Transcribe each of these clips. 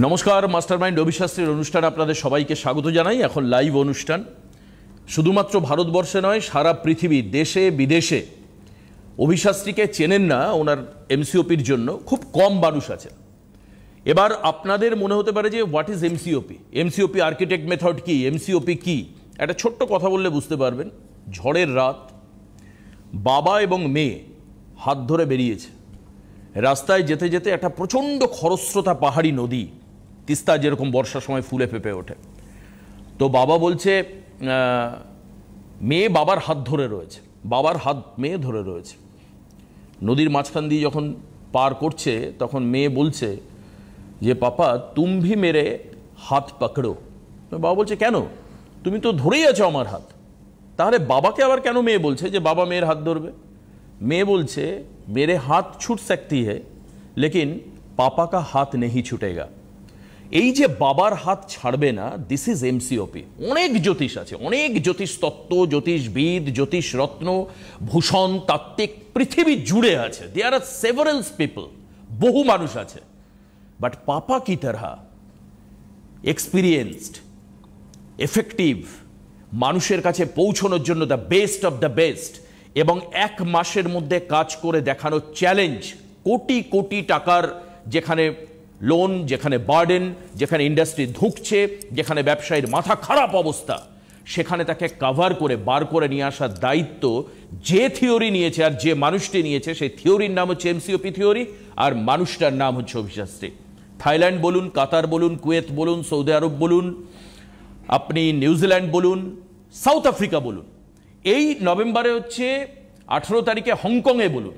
নমস্কার, মাস্টারমাইন্ড অভিশাস্ত্রীর অনুষ্ঠান আপনাদের সবাইকে স্বাগত জানাই। এখন লাইভ অনুষ্ঠান, শুধুমাত্র ভারতবর্ষে নয়, সারা পৃথিবী, দেশে বিদেশে অভিশাস্ত্রীকে চেনেন না ওনার এমসিওপির জন্য খুব কম মানুষ আছে। এবার আপনাদের মনে হতে পারে যে হোয়াট ইজ এমসিওপি, এমসিওপি আর্কিটেক্ট মেথড কি, এমসিওপি কি? একটা ছোট্ট কথা বললে বুঝতে পারবেন। ঝড়ের রাত, বাবা এবং মেয়ে হাত ধরে বেরিয়েছে, রাস্তায় যেতে যেতে একটা প্রচণ্ড খরস্রোতা পাহাড়ি নদী, তিস্তা যেরকম বর্ষার সময় ফুলে ফেঁপে ওঠে। তো বাবা বলছে, মেয়ে বাবার হাত ধরে রয়েছে, বাবার হাত মেয়ে ধরে রয়েছে। নদীর মাঝখান দিয়ে যখন পার করছে তখন মেয়ে বলছে যে পাপা তুম ভি মেরে হাত পাকড়ো। বাবা বলছে কেন, তুমি তো ধরেই আছো আমার হাত। তাহলে বাবাকে আবার কেন মেয়ে বলছে যে বাবা মেয়ের হাত ধরবে? মেয়ে বলছে मेरे हाथ छूट सकती है लेकिन पापा का हाथ नहीं छूटेगा। এই যে বাবার হাত ছাড়বে না, দিস ইজ এমসিওপি। অনেক জ্যোতিষ আছে, অনেক জ্যোতিষ তত্ত্ব, জ্যোতিষবিদ, জ্যোতিষ রত্ন, ভূষণ, তাত্ত্বিক পৃথিবী জুড়ে আছে। দেয়ার আর সেভারাল পিপল, বহু মানুষ আছে। বাট পাপা কি তরহ এক্সপিরিয়েন্সড, এফেক্টিভ, মানুষের কাছে পৌঁছানোর জন্য the best of the best, এবং এক মাসের মধ্যে কাজ করে দেখানো চ্যালেঞ্জ। কোটি কোটি টাকার যেখানে লোন, যেখানে বার্ডেন, যেখানে ইন্ডাস্ট্রি ধুঁকছে, যেখানে ব্যবসায়ীর মাথা খারাপ অবস্থা, সেখানে তাকে কাভার করে বার করে নিয়ে আসার দায়িত্ব যে থিওরি নিয়েছে আর যে মানুষটি নিয়েছে, সেই থিওরির নাম হচ্ছে এমসিওপি থিওরি, আর মানুষটার নাম হচ্ছে অভিশাস্ত্রী। থাইল্যান্ড বলুন, কাতার বলুন, কুয়েত বলুন, সৌদি আরব বলুন, আপনি নিউজিল্যান্ড বলুন, সাউথ আফ্রিকা বলুন, এই নভেম্বরে হচ্ছে 18 তারিখে হংকংয়ে বলুন,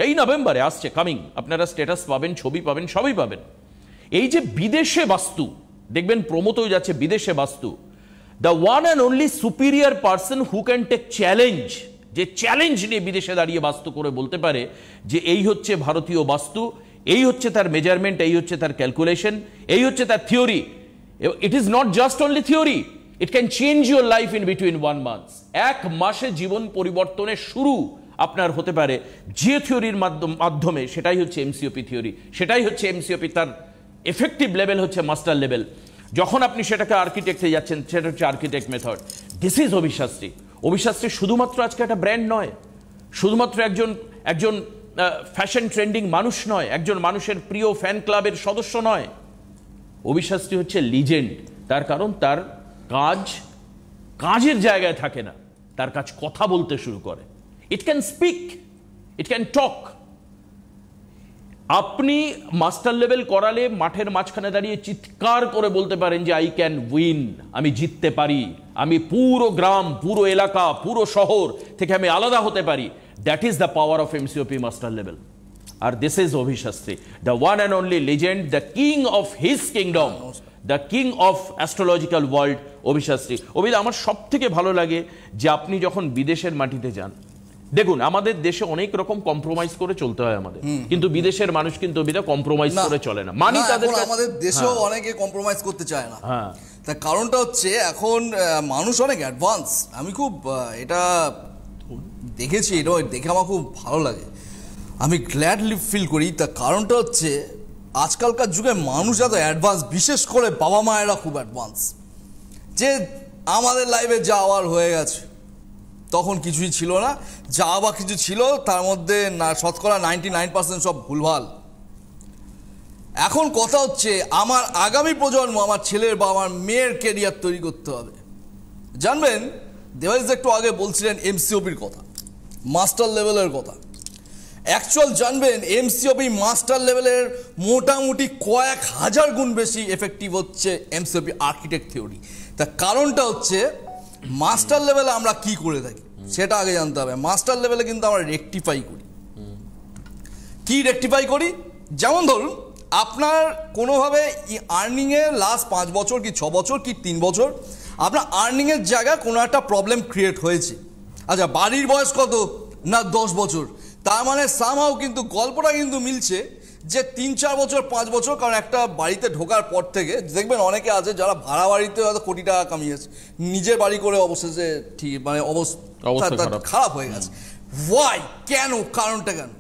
এই নভেম্বরে আসছে কামিং, আপনারা স্ট্যাটাস পাবেন, ছবি পাবেন, সবই পাবেন। এই যে বিদেশে বাস্তু, দেখবেন প্রমোট হয়ে যাচ্ছে বিদেশে বাস্তু। The one and only superior person who can take challenge, যে চ্যালেঞ্জ নিয়ে বিদেশে দাঁড়িয়ে বাস্তু করে বলতে পারে যে এই হচ্ছে ভারতীয় বাস্তু, এই হচ্ছে তার মেজারমেন্ট, এই হচ্ছে তার ক্যালকুলেশন, এই হচ্ছে তার theory. It is not just only theory, it can change your life in between 1 month। এক মাসে জীবন পরিবর্তনের শুরু আপনার হতে পারে যে থিওরির মাধ্যমে, সেটাই হচ্ছে এমসিওপি থিওরি, সেটাই হচ্ছে এমসিওপি। তার এফেক্টিভ লেভেল হচ্ছে মাস্টার লেভেল। যখন আপনি সেটাকে আর্কিটেক্টে যাচ্ছেন, সেটা হচ্ছে architect method. This is Abhishastri. Abhishastri শুধুমাত্র আজকে একটা ব্র্যান্ড নয়, শুধুমাত্র একজন ফ্যাশন ট্রেন্ডিং মানুষ নয়, একজন মানুষের প্রিয় ফ্যান ক্লাবের সদস্য নয়। অভিশাস্ত্রী হচ্ছে লিজেন্ড। তার কারণ তার কাজের জায়গায় থাকে না, তার কাজ কথা বলতে শুরু করে। It can speak, it can talk. আপনি মাস্টার লেভেল করালে মাঠের মাঝখানে দাঁড়িয়ে চিৎকার করে বলতে পারেন যে আই ক্যান উইন, আমি জিততে পারি, আমি পুরো গ্রাম, পুরো এলাকা, পুরো শহর থেকে আমি আলাদা হতে পারি। That is the power of MCOP master level. আর this is Abhishastri, the one and only legend, the king of his kingdom, the king of astrological world, Abhishastri. অভিদা, আমার সব থেকে ভালো লাগে যে আপনি যখন বিদেশের মাটিতে যান, দেখুন আমাদের দেশে অনেক রকম কম্প্রোমাইজ করে চলতে হয় আমাদের, কিন্তু বিদেশের মানুষ কিন্তু অভিদা কম্প্রোমাইজ করে চলে না। মানি তাদের, আমাদের দেশেও অনেকে কম্প্রোমাইজ করতে চায় না। তার কারণটা হচ্ছে এখন মানুষ অনেক অ্যাডভান্স। আমি খুব এটা দেখেছি, এটা দেখে আমার খুব ভালো লাগে, আমি গ্ল্যাডলি ফিল করি। তার কারণটা হচ্ছে আজকালকার যুগে মানুষ এত অ্যাডভান্স, বিশেষ করে বাবা মায়েরা খুব অ্যাডভান্স, যে আমাদের লাইফে যা আবার হয়ে গেছে, তখন কিছুই ছিল না, যা বা কিছু ছিল তার মধ্যে না শতকরা 99% সব ভুলভাল। এখন কথা হচ্ছে আমার আগামী প্রজন্ম, আমার ছেলের বা আমার মেয়ের কেরিয়ার তৈরি করতে হবে। জানবেন, দেবাশিস একটু আগে বলছিলেন এমসিওপির কথা, মাস্টার লেভেলের কথা। অ্যাকচুয়াল জানবেন এমসিওপি মাস্টার লেভেলের মোটামুটি কয়েক হাজার গুণ বেশি এফেক্টিভ হচ্ছে এমসিওপি আর্কিটেক্ট থিওরি। তার কারণটা হচ্ছে মাস্টার লেভেলে আমরা কি করে থাকি সেটা আগে জানতে হবে। মাস্টার লেভেলে কিন্তু আমরা রেকটিফাই করি। কি রেকটিফাই করি? যেমন ধরুন আপনার কোনোভাবে আর্নিংয়ের লাস্ট 5 বছর কি 6 বছর কি 3 বছর আপনার আর্নিংয়ের জায়গায় কোনো একটা প্রবলেম ক্রিয়েট হয়েছে। আচ্ছা, বাড়ির বয়স কত না 10 বছর, তার মানে সামহাও কিন্তু গল্পটা কিন্তু মিলছে যে 3-4 বছর 5 বছর। কারণ একটা বাড়িতে ঢোকার পর থেকে দেখবেন অনেকে আছে যারা ভাড়া বাড়িতে হয়তো কোটি টাকা কামিয়েছে, নিজের বাড়ি করে অবশেষে ঠিক মানে অবস্থা খারাপ হয়ে গেছে। ওয়াই? কেন? কারণটা কেন?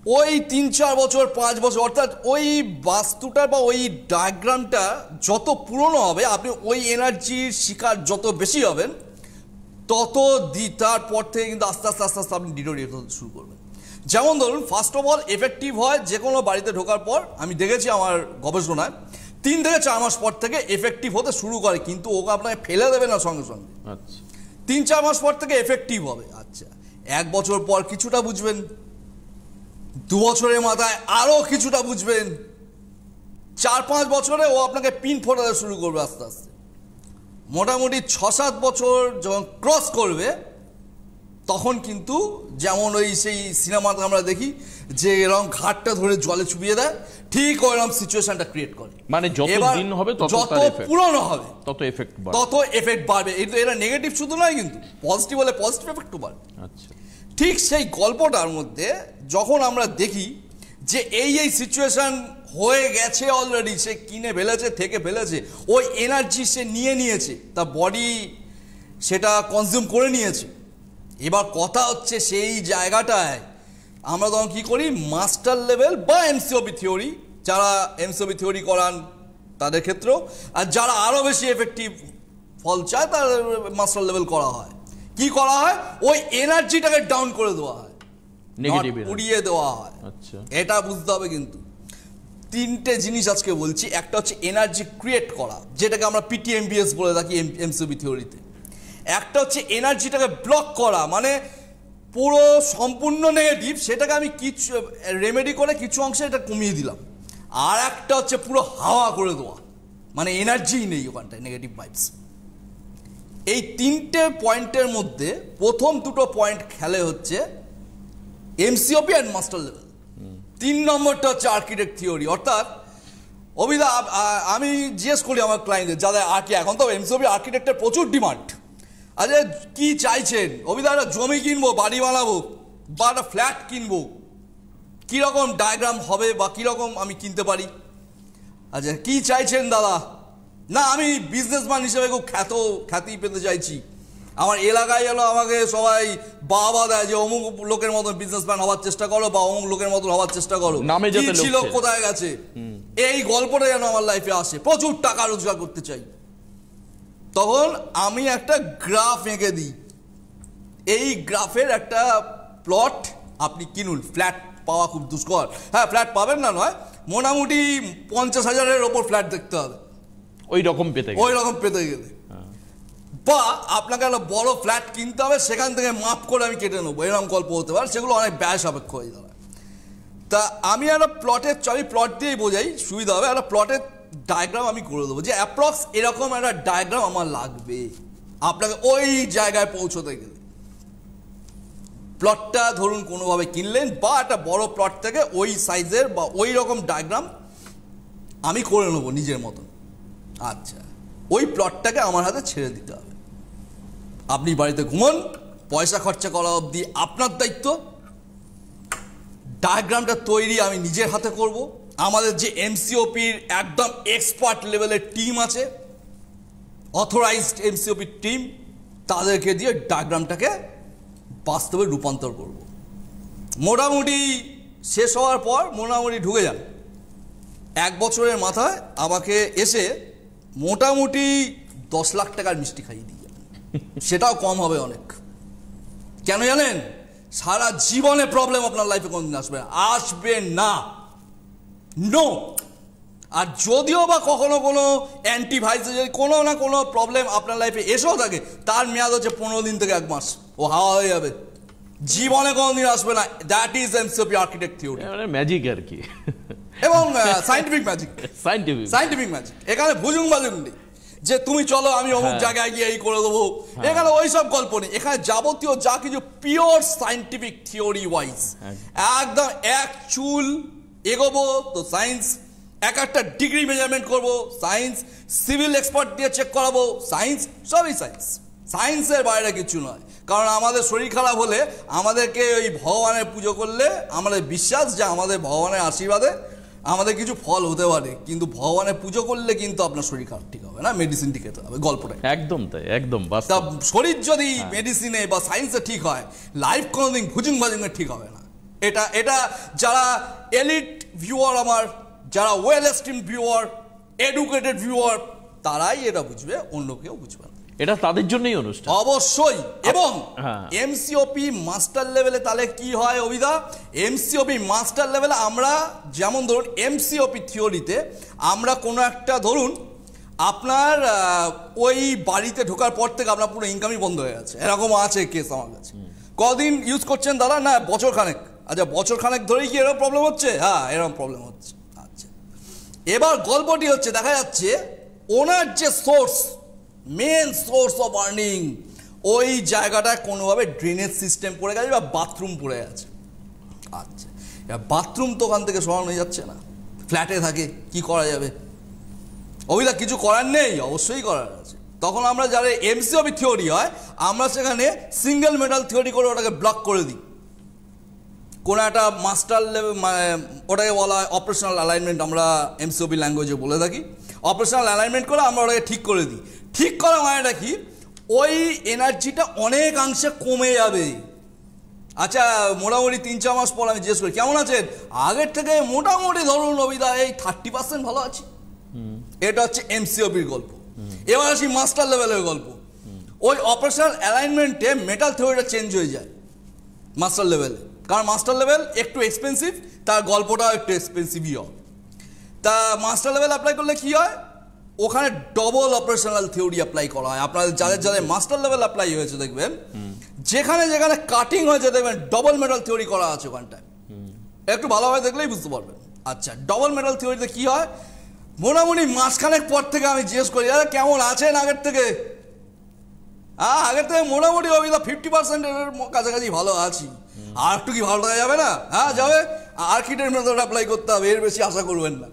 ওই 3-4 বছর 5 বছর, অর্থাৎ ওই বাস্তুটা বা ওই ডায়াগ্রামটা যত পুরনো হবে, আপনি ওই এনার্জির শিকার যত বেশি হবেন, তত তারপর থেকে কিন্তু আস্তে আস্তে আস্তে আস্তে আপনি ডিটোরিয়েট হতে শুরু করবেন। যেমন ধরুন, ফার্স্ট অফ অল এফেক্টিভ হয় যে কোনো বাড়িতে ঢোকার পর, আমি দেখেছি আমার গবেষণায় 3 থেকে 4 মাস পর থেকে এফেক্টিভ হতে শুরু করে, কিন্তু ওকে আপনাকে ফেলে দেবে না সঙ্গে সঙ্গে। আচ্ছা, 3-4 মাস পর থেকে এফেক্টিভ হবে। আচ্ছা, 1 বছর পর কিছুটা বুঝবেন, 2 বছরের মাথায় আরো কিছুটা বুঝবেন, 4-5 বছরে ও আপনাকে পিন ফোটাতে শুরু করবে আস্তে আস্তে। মোটামুটি 6-7 বছর যখন ক্রস করবে, তখন কিন্তু যেমন ওই সেই সিনেমাতে আমরা দেখি যে এরকম ঘাটটা ধরে জলে চুবিয়ে দেয়, ঠিক ওইরকম সিচুয়েশনটা ক্রিয়েট করে। মানে যত দিন হবে তত পুরনো হবে তত এফেক্ট বাড়বে। এটা নেগেটিভ শুধু নয়, কিন্তু পজিটিভ হলে পজিটিভ এফেক্টও বাড়বে। আচ্ছা, ঠিক সেই গল্পটার মধ্যে যখন আমরা দেখি যে এই সিচুয়েশন হয়ে গেছে অলরেডি, সে কিনে ফেলেছে, থেকে ফেলেছে, ওই এনার্জি সে নিয়েছে, তার বডি সেটা কনজিউম করে নিয়েছে। এবার কথা হচ্ছে সেই জায়গাটায় আমরা তখন কী করি, মাস্টার লেভেল বা এমসিওপি থিওরি, যারা এমসিওপি থিওরি করান তাদের ক্ষেত্রেও, আর যারা আরও বেশি এফেক্টিভ ফল চায় তাদের মাস্টার লেভেল করা হয়। কি করা হয়, ওই এনার্জিটাকে ডাউন করে দেওয়া হয়, উড়িয়ে দেওয়া হয়। আচ্ছা, এটা বুঝতে হবে। কিন্তু 3টে জিনিস আজকে বলছি। একটা হচ্ছে এনার্জি ক্রিয়েট করা, যেটাকে আমরা পিটিএমবিএস বলে থাকি এমসিওপি থিওরিতে। একটা হচ্ছে এনার্জিটাকে ব্লক করা, মানে পুরো সম্পূর্ণ নেগেটিভ, সেটাকে আমি কিছু রেমেডি করে কিছু অংশে এটা কমিয়ে দিলাম। আর একটা হচ্ছে পুরো হাওয়া করে দেওয়া, মানে এনার্জিই নেই ওখানটায়, নেগেটিভ ভাইবস। এই 3টে পয়েন্টের মধ্যে প্রথম 2টো পয়েন্ট খেলে হচ্ছে এমসিওপি অ্যান্ড মাস্টার লেভেল। 3 নম্বরটা হচ্ছে আর্কিটেক্ট থিওরি। অর্থাৎ অভিদা, আমি জিজ্ঞেস করি আমার ক্লায়েন্টদের যাদের এখন তো এমসিওপি আর্কিটেক্টের প্রচুর ডিমান্ড। আচ্ছা, কি চাইছেন অভিদা? একটা জমি কিনবো, বাড়ি বানাবো, বা একটা ফ্ল্যাট কিনবো, কীরকম ডায়াগ্রাম হবে বা কীরকম আমি কিনতে পারি? আচ্ছা, কি চাইছেন দাদা? না, আমি বিজনেসম্যান হিসেবে খুব খ্যাতি পেতে চাইছি, আমার এলাকায় এলো আমাকে সবাই বাবা দেয় যে অমুক লোকের মতন বিজনেসম্যান হওয়ার চেষ্টা করো, বা অমুক লোকের মতন হওয়ার চেষ্টা করো, কি ছিল, কোথায় গেছে, এই গল্পটা যেন আমার লাইফে আসে, প্রচুর টাকা রোজগার করতে চাই। তখন আমি একটা গ্রাফ এঁকে দিই। এই গ্রাফের একটা প্লট আপনি কিনুন। ফ্ল্যাট পাওয়া খুব দুষ্কর। হ্যাঁ, ফ্ল্যাট পাবেন না নয়, মোটামুটি 50,000-এর ওপর ফ্ল্যাট দেখতে হবে ওই রকম পেতে গেলে। বা আপনাকে একটা বড় ফ্ল্যাট কিনতে হবে, সেখান থেকে মাপ করে আমি কেটে নেবো, এরকম গল্প হতে পারে, সেগুলো অনেক ব্যয় সাপেক্ষ হয়ে যাবে। তা আমি একটা প্লট দিয়েই বোঝাই, সুবিধা হবে। একটা প্লটের ডায়াগ্রাম আমি করে দেবো যে অ্যাপ্রক্স এরকম একটা ডায়াগ্রাম আমার লাগবে আপনাকে ওই জায়গায় পৌঁছতে গেলে। প্লটটা ধরুন কোনোভাবে কিনলেন, বা একটা বড় প্লট থেকে ওই সাইজের বা ওই রকম ডায়াগ্রাম আমি করে নেবো নিজের মতন। আচ্ছা, ওই প্লটটাকে আমার হাতে ছেড়ে দিতে হবে। আপনি বাড়িতে ঘুমন, পয়সা খরচা করা অবধি আপনার দায়িত্ব। ডায়াগ্রামটা তৈরি আমি নিজের হাতে করব। আমাদের যে এমসিওপির একদম এক্সপার্ট লেভেলের টিম আছে, অথরাইজড এমসিওপির টিম, তাদেরকে দিয়ে ডায়াগ্রামটাকে বাস্তবে রূপান্তর করব। মোটামুটি শেষ হওয়ার পর মোটামুটি ঢুকে যান। 1 বছরের মাথায় আমাকে এসে মোটামুটি 10 লাখ টাকার মিষ্টি খাইয়ে দিয়ে যাবেন, সেটাও কম হবে অনেক। কেন জানেন? সারা জীবনে প্রবলেম আপনার লাইফে কোনদিন আসবে না, নো। আর যদিও বা কখনো কোনো অ্যান্টিভাইরাস কোনো না কোনো প্রবলেম আপনার লাইফে এসেও থাকে, তার মেয়াদ হচ্ছে 15 দিন থেকে 1 মাস, ও হাওয়া হয়ে যাবে, জীবনে কোনোদিন আসবে না। That is MCOP architect theory, magic আর কি, এবং সায়েন্টিফিক ম্যাজিক। এখানে ভুজুং বাজুং নেই যে তুমি চলো আমি অমুক জায়গায় গিয়ে এই করে দেবো, এখানে ওইসব গল্প নেই। এখানে যাবতীয় যা কিছু পিওর সায়েন্টিফিক থিওরি ওয়াইজ, একদম এক চুল এগোবো তো সায়েন্স, একটা ডিগ্রি মেজারমেন্ট করবো সায়েন্স, সিভিল এক্সপার্ট দিয়ে চেক করাবো সায়েন্স, সবই সায়েন্সের বাইরে কিছু নয়। কারণ আমাদের শরীর খারাপ হলে আমাদেরকে ওই ভগবানের পুজো করলে আমাদের বিশ্বাস যে আমাদের ভগবানের আশীর্বাদে আমাদের কিছু ফল হতে পারে, কিন্তু ভগবানের পুজো করলে কিন্তু আপনার শরীর খারাপ ঠিক হবে না, মেডিসিন ঠিক খেতে হবে, গল্পটা একদম তাই, একদম। শরীর যদি মেডিসিনে বা সায়েন্সে ঠিক হয়, লাইফ কোনোদিন ভুজুং ভাজুংয়ে ঠিক হবে না। এটা এটা যারা এলিট ভিউয়ার, আমার যারা well esteem viewer, educated viewer, তারাই এটা বুঝবে, অন্য কেউ বুঝবে না। এটা তাদের জন্যই অনুষ্ঠান অবশ্যই। এবং এমসিওপি মাস্টার লেভেলে তাহলে কি হয় অভিদা? এমসিওপি মাস্টার লেভেলে আমরা যেমন ধরুন এমসিওপি থিওরিতে আমরা কোনো একটা ধরুন আপনার ওই বাড়িতে ঢোকার পর থেকে আপনার পুরো ইনকামই বন্ধ হয়ে গেছে, এরকম আছে কেস আমার কাছে। কদিন ইউজ করছেন দাদা? না, বছর খানেক। আচ্ছা, বছর খানেক ধরেই কি এরকম প্রবলেম হচ্ছে? হ্যাঁ, এরকম প্রবলেম হচ্ছে। আচ্ছা, এবার গল্পটি হচ্ছে দেখা যাচ্ছে ওনার যে source, main source of earning, ওই জায়গাটায় কোনোভাবে ড্রেনেজ সিস্টেম পড়ে গেছে বা বাথরুম পড়ে গেছে। আচ্ছা, বাথরুম তো ওখান থেকে সরানো যাচ্ছে না, ফ্ল্যাটে থাকে, কি করা যাবে? ওইটা কিছু করার নেই, অবশ্যই করার আছে। তখন আমরা যারা এমসিওপি থিওরি হয়, আমরা সেখানে সিঙ্গেল মেটাল থিওরি করে ওটাকে ব্লক করে দিই। কোনো একটা মাস্টার লেভেল, মানে ওটাকে বলা হয় অপারেশনাল অ্যালাইনমেন্ট, আমরা এমসিওপি ল্যাঙ্গুয়েজে বলে থাকি। অপারেশনাল অ্যালাইনমেন্ট করে আমরা ওটাকে ঠিক করে দিই। ঠিক করা মানেটা কি? ওই এনার্জিটা অনেকাংশে কমে যাবে। আচ্ছা, মোটামুটি 3-4 মাস পর আমি জিজ্ঞেস করি কেমন আছেন, আগের থেকে মোটামুটি ধরুন অভিদা এই 30% ভালো আছি। এটা হচ্ছে এমসিওপির গল্প। এবার আসি মাস্টার লেভেলের গল্প। ওই অপারেশনাল অ্যালাইনমেন্টে মেটাল থিওরিটা চেঞ্জ হয়ে যায় মাস্টার লেভেলে, কারণ মাস্টার লেভেল একটু এক্সপেন্সিভ, তার গল্পটাও একটু এক্সপেন্সিভই হয়। তা মাস্টার লেভেল অ্যাপ্লাই করলে কি হয়? ওখানে ডবল অপারেশনাল থিওরি অ্যাপ্লাই করা হয়। আপনাদের যাদের যাদের মাস্টার লেভেল অ্যাপ্লাই হয়েছে দেখবেন, যেখানে যেখানে কাটিং হয়েছে দেখবেন ডবল মেটাল থিওরি করা আছে ওখানটায়। একটু ভালোভাবে দেখলেই বুঝতে পারবেন। আচ্ছা, ডবল মেটাল থিওরিতে কি হয়? মোটামুটি মাসখানেক পর থেকে আমি জিজ্ঞেস করি, দাদা কেমন আছেন আগের থেকে? আগের থেকে মোটামুটি 50% এর কাছাকাছি ভালো আছি। আর একটু কি ভালো থাকা যাবে না? হ্যাঁ, যাবে। আর্কিটেক্ট মেথড অ্যাপ্লাই করতে হবে, এর বেশি আশা করবেন না।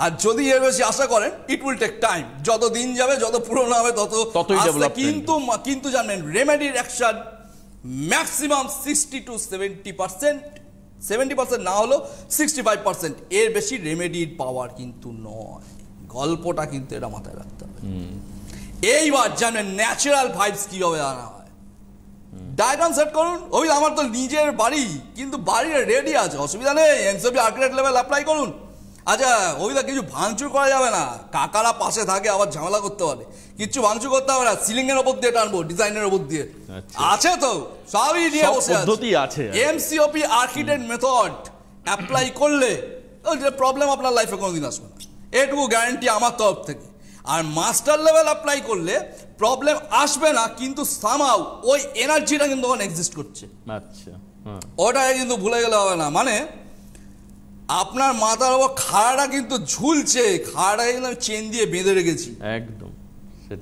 আর যদি এর বেশি আশা করেন, ইট উইল টেক টাইম। যত দিন যাবে, যত পুরনো হবে, ততই ডেভেলপমেন্ট। কিন্তু জানেন, রেমেডির অ্যাকশন ম্যাক্সিমাম 60 to 70%, 70% না হলো 65%, এর বেশি রেমেডির পাওয়ার কিন্তু নয়। গল্পটা কিন্তু এটা মাথায় রাখতে হবে। এইবার জানেন ন্যাচারাল ভাইবস কিভাবে আনা হয়। ডায়াগ্রাম সেট করুন। ওই আমার তো নিজের বাড়ি, কিন্তু বাড়ির রেডি আছে, অসুবিধা নেই, এমসিওপি আর্কিটেক্ট লেভেল অ্যাপ্লাই করুন। আচ্ছা, ওইটা কিছু ভাঙচুর করা যাবে না, কাকারা পাশে থাকে, আবার ঝামেলা করতে পারে। কিচ্ছু ভাঙচুর করতে হবে না, সিলিং এর ওপর দিয়ে টানবো, ডিজাইনের ওপর দিয়ে। আছে তো, সবই নিয়ে বসে আছে। এমসিওপি আর্কিটেক্ট মেথড অ্যাপ্লাই করলে প্রবলেম আপনার লাইফে কোনোদিন আসবে না, এটুকু গ্যারান্টি আমার তরফ থেকে। আর মাস্টার লেভেল অ্যাপ্লাই করলে প্রবলেম আসবে না, কিন্তু সামহাউ ওই এনার্জিটা কিন্তু ওখানে এক্সিস্ট করছে। আচ্ছা, ওটাকে কিন্তু ভুলে গেলে হবে না। মানে আপনার মাথার ওপর খাড়াটা কিন্তু ঝুলছে, খাড়াটাকে কিন্তু আমি চেন দিয়ে বেঁধে রেখেছি একদম।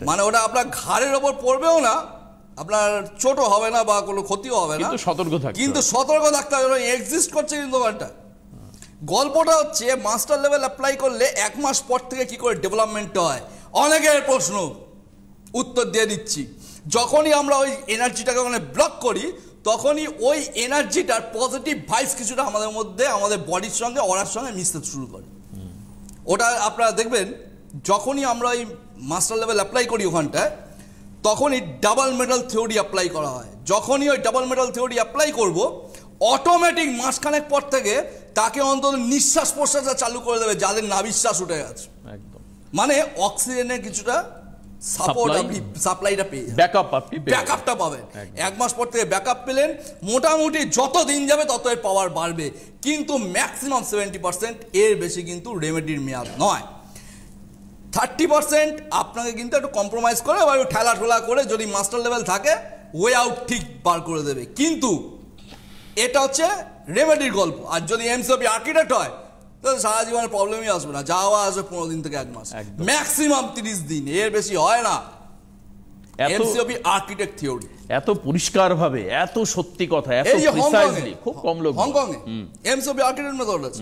মানে ওটা আপনার ঘাড়ের ওপর পড়বেও না, আপনার ছোট হবে না বা কোনো ক্ষতিও হবে না, কিন্তু সতর্ক থাকতে হবে, এক্সিস্ট করছে কিন্তু ওখানটা। গল্পটা হচ্ছে মাস্টার লেভেল অ্যাপ্লাই করলে 1 মাস পর থেকে কি করে ডেভেলপমেন্ট হয়, অনেকের প্রশ্ন, উত্তর দিয়ে দিচ্ছি। যখনই আমরা ওই এনার্জিটাকে ওখানে ব্লক করি, তখনই ওই এনার্জিটার পজিটিভ ভাইবস কিছুটা আমাদের মধ্যে, আমাদের বডির সঙ্গে, অরার সঙ্গে মিশতে শুরু করে। ওটা আপনারা দেখবেন, যখনই আমরা ওই মাস্টার লেভেল অ্যাপ্লাই করি ওখানটায়, তখনই ডাবল মেটাল থিওরি অ্যাপ্লাই করা হয়। যখনই ওই ডাবল মেটাল থিওরি অ্যাপ্লাই করব, অটোমেটিক মাসখানেক পর থেকে তাকে অন্তত নিঃশ্বাস প্রশ্বাসটা চালু করে দেবে, যাদের নাভিশ্বাস উঠে গেছে। একদম, মানে অক্সিজেনের কিছুটা সাপোর্ট, আপনি সাপ্লাইটা পেয়ে যাবেন, ব্যাকআপটা পাবেন। 1 মাস পর থেকে ব্যাকআপ পেলেন, মোটামুটি যত দিন যাবে তত এর পাওয়ার বাড়বে, কিন্তু ম্যাক্সিমাম 70%, এর বেশি কিন্তু রেমেডির মেয়াদ নয়। 30% আপনাকে কিন্তু একটু কম্প্রোমাইজ করে বা একটু ঠেলা ঠোলা করে, যদি মাস্টার লেভেল থাকে, ওয়ে আউট ঠিক বার করে দেবে। কিন্তু এটা হচ্ছে রেমেডির গল্প। আর যদি এমসিওপি আর্কিটেক্ট হয়, তাহলে সারা জীবনের প্রবলেমই আসবে না, যাওয়া আসবে 15 দিন থেকে 1 মাস, ম্যাক্সিমাম 30 দিন, এর বেশি হয় না। এমসিওপি আর্কিটেক্ট থিওরি এত পরিষ্কার ভাবে, এত সত্যি কথা, এত প্রিসাইজলি, খুব কম লোক। হংকং এ এমসিওপি আর্কিটেক্ট মেথড আছে।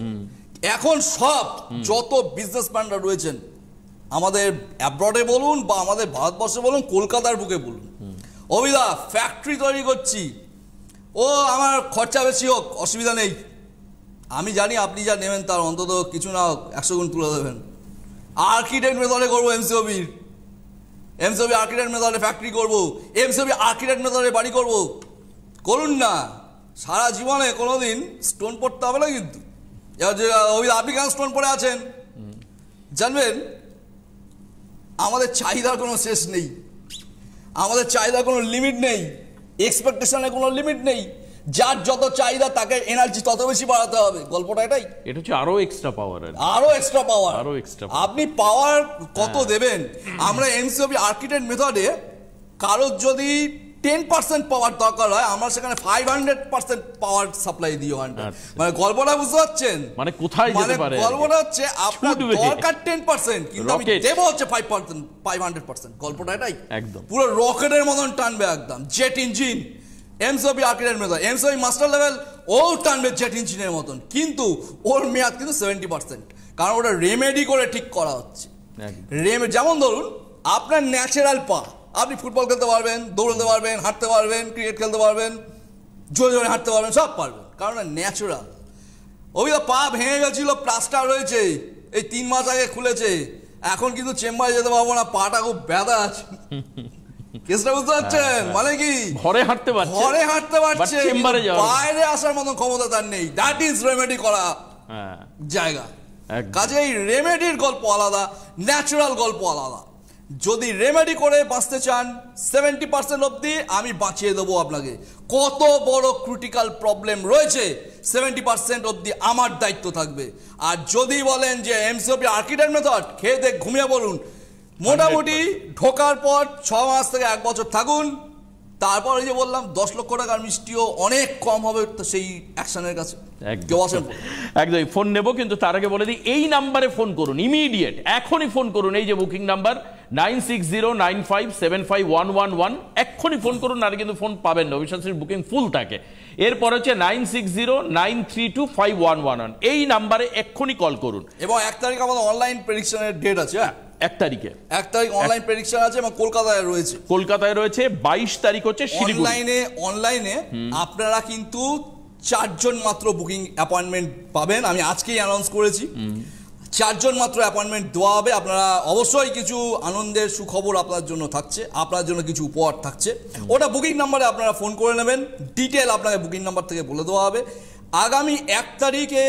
এখন সব যত বিজনেসম্যানরা রয়েছেন, আমাদের অ্যাব্রডে বলুন বা আমাদের ভারতবর্ষে বলুন, কলকাতার বুকে বলুন, অভিদা ফ্যাক্টরি তৈরি করছি, ও আমার খরচা বেশি হোক, অসুবিধা নেই, আমি জানি আপনি যা নেবেন তার অন্তত কিছু না হোক 100 গুণ তুলে দেবেন। আর্কিটেক্ট মেথডে করবো, এমসিওপি আর্কিটেক্ট মেথডে ফ্যাক্টরি করবো, এমসিওপি আর্কিটেক্ট মেথডে বাড়ি করবো, করুন না, সারা জীবনে কোনোদিন স্টোন পড়তে হবে না, কিন্তু এবার যে আপনি কেন স্টোন পড়ে আছেন জানবেন, আমাদের চাহিদার কোনো শেষ নেই, আমাদের চাহিদার কোনো লিমিট নেই, এক্সপেকটেশনের কোনো লিমিট নেই। যার যত চাহিদা তাকে এনার্জি তত বেশি বাড়াতে হবে। গল্পটা এটাই। এটা হচ্ছে আরো এক্সট্রা পাওয়ার, আরো এক্সট্রা পাওয়ার। আপনি পাওয়ার কত দেবেন? আমরা এমসিওপি আর্কিটেক্ট মেথডে কারোর যদি 10% পাওয়ার দরকার হয়, আমরা সেখানে 500% পাওয়ার সাপ্লাই দিই। মানে গল্পটা বুঝতে পারছেন? মানে কোথায় যেতে পারে? গল্পটা হচ্ছে আপনার দরকার 10%, কিন্তু আমি দেবো হচ্ছে 500%। গল্পটা এটাই, একদম পুরো রকেটের মতন টানবে, একদম jet engine. MCOP architect method, MCOP master level ও টানবে জেট ইঞ্জিনের মতন, কিন্তু ওর মেয়াদ কিন্তু 70%, কারণ ওটা রেমেডি করে ঠিক করা হচ্ছে। যেমন ধরুন আপনার ন্যাচারাল পা, আপনি ফুটবল খেলতে পারবেন, দৌড়াতে পারবেন, হাঁটতে পারবেন, ক্রিকেট খেলতে পারবেন, জোরে জোরে হাঁটতে পারবেন, সব পারবেন, কারণ ন্যাচারাল। ওই পা ভেঙে গেছিল, প্লাস্টার হয়েছে, এই 3 মাস আগে খুলেছে, এখন কিন্তু চেম্বারে যেতে পারবো না, পাটা খুব ব্যথা আছে। কেসটা বুঝতে পারছেন? মানে কি ঘরে হাঁটতে পারছে, বাইরে আসার মতো ক্ষমতা তার নেই। দ্যাট ইজ রেমেডি করা জায়গা। কাজেই রেমেডির গল্প আলাদা, ন্যাচারাল গল্প আলাদা। যদি রেমেডি করে বাঁচতে চান 70% অবধি আমি বাঁচিয়ে দেবো আপনাকে। কত বড় ক্রিটিক্যাল প্রবলেম রয়েছে 70% অবধি আমার দায়িত্ব থাকবে। আর যদি বলেন যে এমসিওপি আর্কিটেক্ট মেথড খেয়ে দেখ ঘুমিয়ে বলুন, মোটামুটি ঢোকার পর 6 মাস থেকে 1 বছর থাকুন, তারপর এই যে বললাম 10 লক্ষ টাকার মিষ্টিও অনেক কম হবে তো সেই অ্যাকশনের কাছে। একদম ফোন নেব, কিন্তু তার আগে বলে দিই এই নাম্বারে ফোন করুন, ইমিডিয়েট এখনই ফোন করুন। এই যে বুকিং নাম্বার 9609575111, এক্ষুনি ফোন করুন, আর কিন্তু ফোন পাবেন না, অবিশ্বাসের বুকিং ফুল থাকে। এরপর হচ্ছে 9609325111, এই নাম্বারে এক্ষুনি কল করুন। এবং 1 তারিখ আমাদের অনলাইন প্রেডিকশনের ডেট আছে। 1 তারিখ অনলাইন প্রেডিকশন আছে, এবং কলকাতায় রয়েছে। 22 তারিখ হচ্ছে অনলাইনে আপনারা কিন্তু 4 জন মাত্র বুকিং অ্যাপয়েন্টমেন্ট পাবেন। আমি আজকেই অ্যানাউন্স করেছি, 4 জন মাত্র অ্যাপয়েন্টমেন্ট দেওয়া হবে। আপনারা অবশ্যই কিছু আনন্দের সুখবর আপনার জন্য থাকছে, আপনার জন্য কিছু উপহার থাকছে। ওটা বুকিং নাম্বারে আপনারা ফোন করে নেবেন, ডিটেল আপনাকে বুকিং নাম্বার থেকে বলে দেওয়া হবে। আগামী 1 তারিখে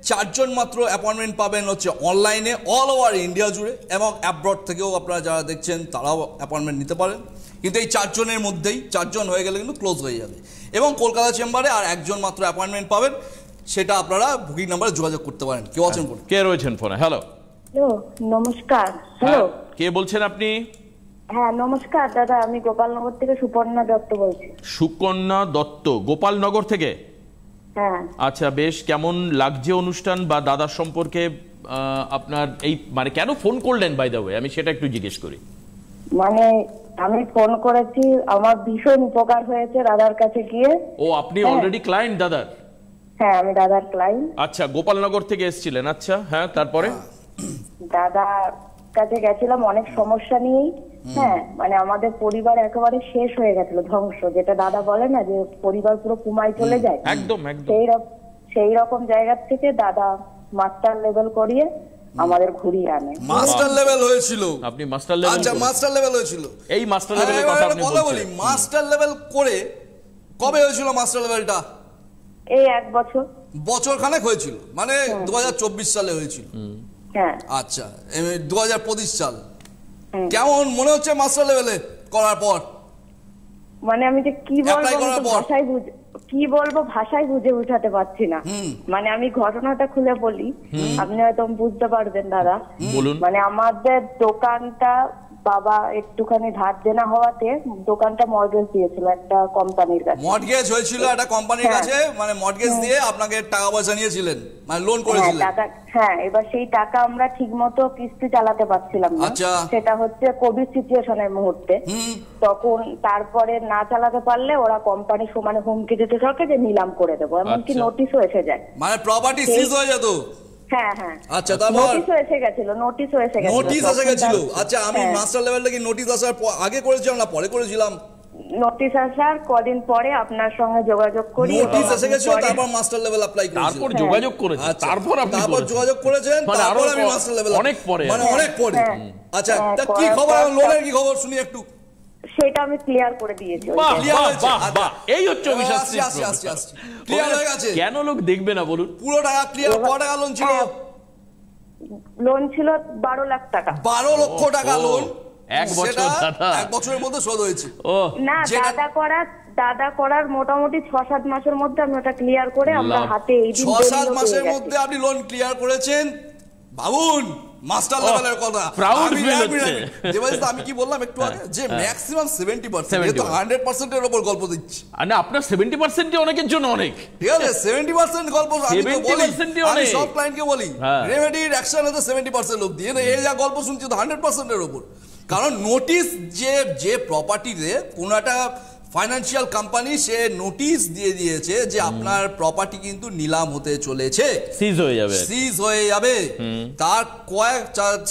4 জন মাত্র অ্যাপয়েন্টমেন্ট পাবেন হচ্ছে অনলাইনে, অল ওভার ইন্ডিয়া জুড়ে, এবং অ্যাব্রড থেকেও আপনারা যারা দেখছেন তারাও অ্যাপয়েন্টমেন্ট নিতে পারেন। কিন্তু এই 4 জনের মধ্যেই, 4 জন হয়ে গেলে কিন্তু ক্লোজ হয়ে যাবে। এবং কলকাতা চেম্বারে আর 1 জন মাত্র অ্যাপয়েন্টমেন্ট পাবেন, সেটা আপনারা বুকিং নাম্বারে যোগাযোগ করতে পারেন। কেউ আছেন? কে রয়েছেন ফোনে? হ্যালো, নমস্কার। হ্যালো, কে বলছেন আপনি? হ্যাঁ নমস্কার দাদা, আমি গোপালনগর থেকে সুপর্ণা দত্ত বলছি। সুকন্যা দত্ত, গোপালনগর থেকে? হ্যাঁ। আচ্ছা, বেশ। কেমন লাগছে অনুষ্ঠান বা দাদার সম্পর্কে আপনার এই, মানে কেন ফোন করলেন বাই দ্য ওয়ে, আমি সেটা একটু জিজ্ঞেস করি। মানে আমি ফোন করেছি, আমার ভীষণ উপকার হয়েছে দাদার কাছে গিয়ে। ও, আপনি অলরেডি ক্লায়েন্ট দাদার? হ্যাঁ, আমি দাদার ক্লায়েন্ট। আচ্ছা, গোপালনগর থেকে এসেছিলেন। আচ্ছা, হ্যাঁ, তারপরে? দাদার কাছে গেছিলাম অনেক সমস্যা নিয়েই। হ্যাঁ, মানে আমাদের পরিবার একেবারে শেষ হয়ে গেছিল, ধ্বংস, যেটা দাদা বলে না যে পরিবার পুরো কুমায় চলে যায়, একদম সেই রকম জায়গা থেকে দাদা মাস্টার লেভেল করিয়ে আমাদের ঘুরিয়ে আনে। মাস্টার লেভেল হয়েছিল? আপনি মাস্টার লেভেল? আচ্ছা, মাস্টার লেভেল হয়েছিল। এই মাস্টার লেভেলের কথা আপনি বলছেন? মাস্টার লেভেল করে কবে হয়েছিল মাস্টার লেভেলটা? এই 1 বছর, বছর খানেক হয়েছিল, মানে 2024 সালে হয়েছিল। হ্যাঁ। আচ্ছা, 2025 সাল। কেমন মনে হচ্ছে মাস্টার লেভেলে করার পর? মানে আমি যে কি বলবো ভাষায় বুঝে উঠাতে পারছি না। মানে আমি ঘটনাটা খুলে বলি, আপনি হয়তো বুঝতে পারবেন দাদা। মানে আমাদের দোকানটা বাবা একটুখানি ধার দেনা হওয়াতে দোকানটা মর্গেজ দিয়েছিল একটা কোম্পানির কাছে। মর্গেজ হয়েছিল একটা কোম্পানির কাছে, মানে মর্গেজ দিয়ে আপনাকে টাকা পয়সা নিয়েছিলেন, মানে লোন করেছিলেন? হ্যাঁ, এবার সেই টাকা আমরা ঠিকমতো কিস্তি চালাতে পারছিলাম না। সেটা হচ্ছে কোভিড সিচুয়েশনের মুহূর্তে। তখন তারপরে না চালাতে পারলে ওরা কোম্পানি সমানে হুমকি দিতে থাকে যে নিলাম করে দেবো, এমনকি নোটিশও এসে যায়, মানে প্রপার্টি সিজ হয়ে যেত। হ্যাঁ হ্যাঁ। আচ্ছা, তারপর নোটিশও এসে গেছিল। নোটিশ এসে গেছিল? আচ্ছা, আমি মাস্টার লেভেলটা কি নোটিশ আসার আগে করেছিলাম না পরে করেছিলাম? নোটিশ আসার কদিন পরে আপনার সঙ্গে যোগাযোগ করি। নোটিশ এসে গেছিল, তারপর মাস্টার লেভেল অ্যাপ্লাই করেছি, তারপর যোগাযোগ করেছেন, তারপর যোগাযোগ করেছেন, তারপর আমি মাস্টার লেভেল, অনেক পরে, মানে অনেক পরে। আচ্ছা, তা কি খবর লোনের, কি খবর শুনি একটু। সেটা আমি ক্লিয়ার করে দিয়েছি। বাহ, Clear বাহ, হয়েছে? বাহ, আচ্ছা। বাহ, এই হচ্ছে অভিশাপ ক্লিয়ার হয়ে গেছে, কেন লোক দেখবে না বলুন? পুরো টাকা ক্লিয়ার। কত টাকা লোন ছিল? লোন ছিল 12 লাখ টাকা। 12 লক্ষ টাকা লোন, এক বছর দাদা, এক বছরের মধ্যে শোধ হয়েছে। ও না, দাদা করার মোটামুটি 6-7 মাসের মধ্যে আমি ওটা ক্লিয়ার করে আমরা হাতে এই দিন 6-7 মাসের মধ্যে আপনি লোন ক্লিয়ার করেছেন। ভাবুন মাস্টার লেভেলের কথা। Proud feel হচ্ছে। দেবাশিস, আমি কি বললাম একটু আগে যে ম্যাক্সিমাম 70%, এটা 100% এর উপর গল্প দিচ্ছি। না, আপনার 70% অনেকের জন্য অনেক, ঠিক আছে? 70% গল্প আমি তো বলি, 70% আমি অনেক। সব ক্লায়েন্টকে বলি রেমেডির অ্যাকশনে তো 70% লোক দিয়ে, এই যা গল্প শুনছি তো 100% এর উপর। কারণ নোটিশ, যে প্রপার্টিতে কোনো একটা ফাইন্যান্সিয়াল কোম্পানি সে নোটিশ দিয়ে দিয়েছে যে আপনার প্রপার্টি কিন্তু নিলাম হতে চলেছে, সিজ হয়ে যাবে, তার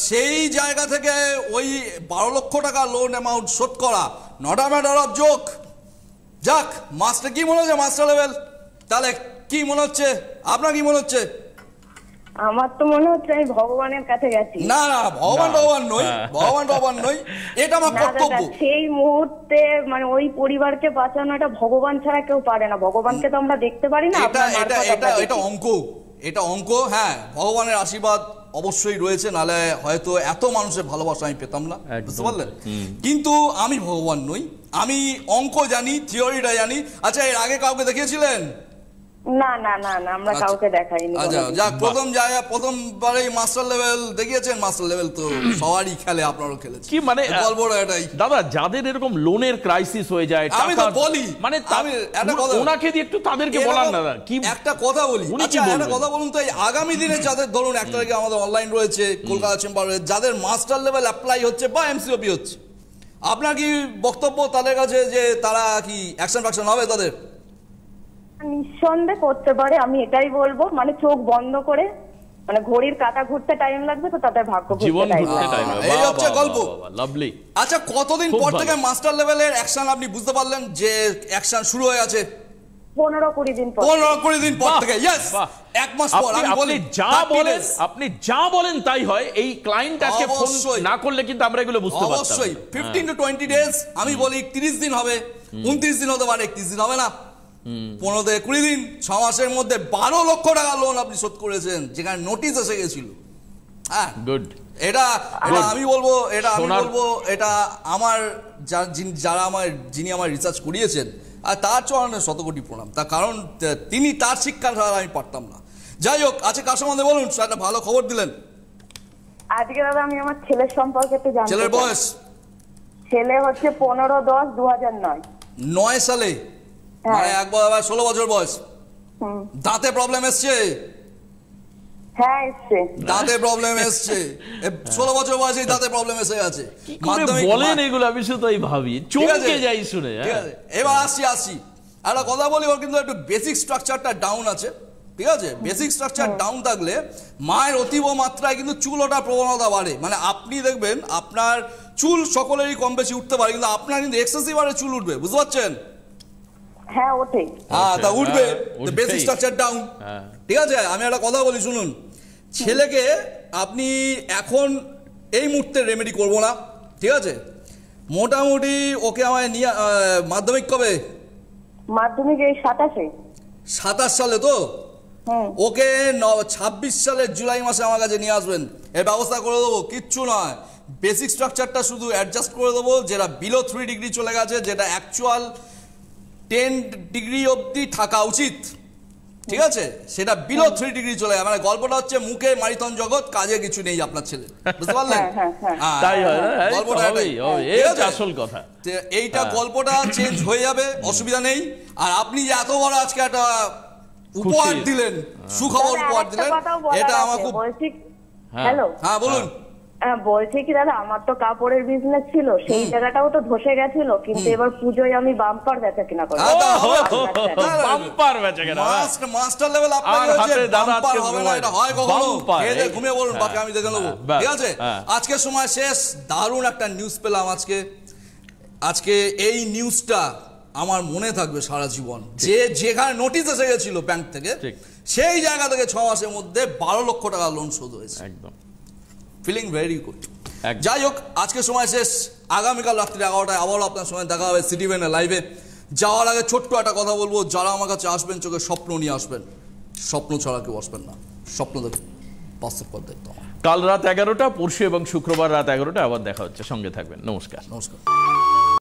সেই জায়গা থেকে ওই 12 লক্ষ টাকা লোন অ্যামাউন্ট শোধ করা not a matter of joke. যাক, মাস্টার কি মনে হচ্ছে, মাস্টার লেভেল? তাহলে কি মনে হচ্ছে আপনার, কি মনে হচ্ছে? আমার তো মনে হচ্ছে আমি ভগবানের কাছে গেছি। না না, ভগবান নই, এটা আমার কর্তব্য। সেই মুহূর্তে মানে ওই পরিবারকে বাঁচানো, এটা ভগবান ছাড়া কেউ পারে না। ভগবানকে তো আমরা দেখতে পারি না। এটা অঙ্ক। হ্যাঁ, ভগবানের আশীর্বাদ অবশ্যই রয়েছে, নাহলে হয়তো এত মানুষের ভালোবাসা আমি পেতাম না, বুঝতে পারলেন? কিন্তু আমি ভগবান নই, আমি অঙ্ক জানি, থিওরিটা জানি। আচ্ছা, এর আগে কাউকে দেখিয়েছিলেন? না না না না, আমরা কাউকে দেখাইনি। আচ্ছা, যাক, প্রথমবারে মাস্টার লেভেল দেখিয়েছেন। মাস্টার লেভেল তো সবারই খেলে, আপনারও খেলেছে। কি মানে গল্পটা এটাই দাদা, যাদের এরকম লোনের ক্রাইসিস হয়ে যায়, আমি তো বলি, মানে আমি একটা কথা ওনাকে দিয়ে একটু তাদেরকে বলান দাদা, কি একটা কথা বলি। আচ্ছা, একটা কথা বলুন তো, এই আগামী দিনে যাদের ধরুন 1 তারিখে আমাদের অনলাইন রয়েছে, কলকাতা চেম্বারে যাদের মাস্টার লেভেল অ্যাপ্লাই হচ্ছে বা এমসিওপি হচ্ছে, আপনার কি বক্তব্য তাদের কাছে যে তারা কি অ্যাকশন হবে তাদের? নিঃসন্দেহে করতে পারে, আমি এটাই বলবো। মানে চোখ বন্ধ করে, মানে ঘড়ির কাঁটা ঘুরতে টাইম লাগবে তো তাদের ভাগ্য ঘুরতে টাইম লাগবে। এই হচ্ছে গল্প। লাভলি। আচ্ছা, কতদিন পর থেকে মাস্টার লেভেলের অ্যাকশন আপনি বুঝতে পারলেন যে অ্যাকশন শুরু হয়ে আছে? 15-20 দিন পর। 15-20 দিন পর থেকে। ইয়েস, 1 মাস পর। আমি বলি আপনি যা বলেন তাই হয়। এই ক্লায়েন্ট আজকে ফোন না করলে কিন্তু আমরা এগুলো বুঝতে পারতাম। অবশ্যই 15 to 20 ডেজ। আমি বলি 30 দিন হবে, 29 দিন হতে পারে, 31 দিন হবে না, 15 থেকে 20 দিন। 6 মাসের মধ্যে 12 লক্ষ টাকা লোন আপনি শোধ করেছেন, যেখানে নোটিশ এসে গেছিল। হ্যাঁ, গুড। এটা আমি বলবো, এটা আমার যিনি আমার রিসার্চ করিয়েছেন, আর তার চরণে শতকোটি প্রণাম। তার কারণ তিনি, তার শিক্ষা ছাড়া আমি পারতাম না। যাই হোক, আজকে কার সম্বন্ধে বলুন, একটা ভালো খবর দিলেন। আজকে দাদা আমি আমার ছেলের সম্পর্কে একটু জানতে চাই। ছেলের বয়স? ছেলে হচ্ছে 15-10-2009। 9 সালে, মানে 16 বছর বয়স। দাঁতে প্রবলেম এসছে? হ্যাঁ, এসছে। দাঁতে প্রবলেম এসছে, 16 বছর বয়সে দাঁতে প্রবলেম এসে আছে। বলেন এগুলো, আমি শুধু তাই ভাবি, চমকে যাই শুনে। ঠিক আছে, এবার আসছি একটা কথা বলি। ওর কিন্তু একটু বেসিক স্ট্রাকচারটা ডাউন আছে, ঠিক আছে? বেসিক স্ট্রাকচার ডাউন থাকলে মায়ের অতীব মাত্রায় কিন্তু চুল ওঠার প্রবণতা বাড়ে। মানে আপনি দেখবেন আপনার চুল সকলেরই কম বেশি উঠতে পারে, কিন্তু আপনার কিন্তু এক্সেসিভ হারে চুল উঠবে, বুঝতে পারছেন? হ্যাঁ, ওঠে। হ্যাঁ, তা উঠবে, বেসিক স্ট্রাকচার ডাউন। ঠিক আছে, আমি একটা কথা বলি শুনুন। ছেলেকে আপনি এখন এই মুহূর্তে রেমেডি করবো না, ঠিক আছে? মোটামুটি ওকে আমায় নিয়ে, মাধ্যমিক কবে? মাধ্যমিক এই 27 সালে তো? ওকে 26 সালের জুলাই মাসে আমার কাছে নিয়ে আসবেন, এর ব্যবস্থা করে দেবো। কিচ্ছু নয়, বেসিক স্ট্রাকচারটা শুধু অ্যাডজাস্ট করে দেবো। যেটা বিলো 3 ডিগ্রি চলে গেছে, যেটা অ্যাকচুয়াল 10 ডিগ্রি অবধি থাকা উচিত, ঠিক আছে? সেটা বিলো 3 ডিগ্রি চলে যায়। মানে গল্পটা হচ্ছে মুখে মারিতন জগৎ, কাজে কিছু নেই আপনার ছেলে, বুঝতে পারলেন? গল্পটা আসল কথা। এইটা গল্পটা চেঞ্জ হয়ে যাবে, অসুবিধা নেই। আর আপনি যে এত বড় আজকে একটা উপহার দিলেন, সুখবর উপহার দিলেন, এটা আমার খুব। হ্যালো, হ্যাঁ বলুন। বলছি কি দাদা, আমার তো কাপড়ের বিজনেস ছিল, সেই জায়গাটাও তো ধসে গেছিল, কিন্তু এবার পুজোয় আমি বাম্পার বেচা কিনা করব। বাম্পার বেচা কিনা, মাস্টার লেভেল আপনার হচ্ছে, বাম্পার হবে না, এটা হয় কখনো? খেয়ে ঘুমিয়ে বলুন, বাকি আমি দেখে নেবো, ঠিক আছে? আজকের সময় শেষ। দারুণ একটা নিউজ পেলাম আজকে এই নিউজটা আমার মনে থাকবে সারা জীবন। যেখানে নোটিশ এসে গেছিল ব্যাংক থেকে, সেই জায়গা থেকে 6 মাসের মধ্যে 12 লক্ষ টাকা লোন শোধ হয়েছে। একদম ফিলিং ভেরি গুড। যাই হোক, আজকের সময় শেষ। আগামীকাল রাত্রি 11টায় আবারও আপনার সঙ্গে দেখা হবে সিটিভেনের লাইভে। যাওয়ার আগে ছোট্ট একটা কথা বলবো, যারা আমার কাছে আসবেন চোখে স্বপ্ন নিয়ে আসবেন, স্বপ্ন ছাড়া কেউ আসবেন না, স্বপ্ন দেখুন, বাস্তব পথ দেখতে হবে। কাল রাত 11টা, পরশু এবং শুক্রবার রাত 11টা আবার দেখা হচ্ছে, সঙ্গে থাকবেন। নমস্কার। নমস্কার।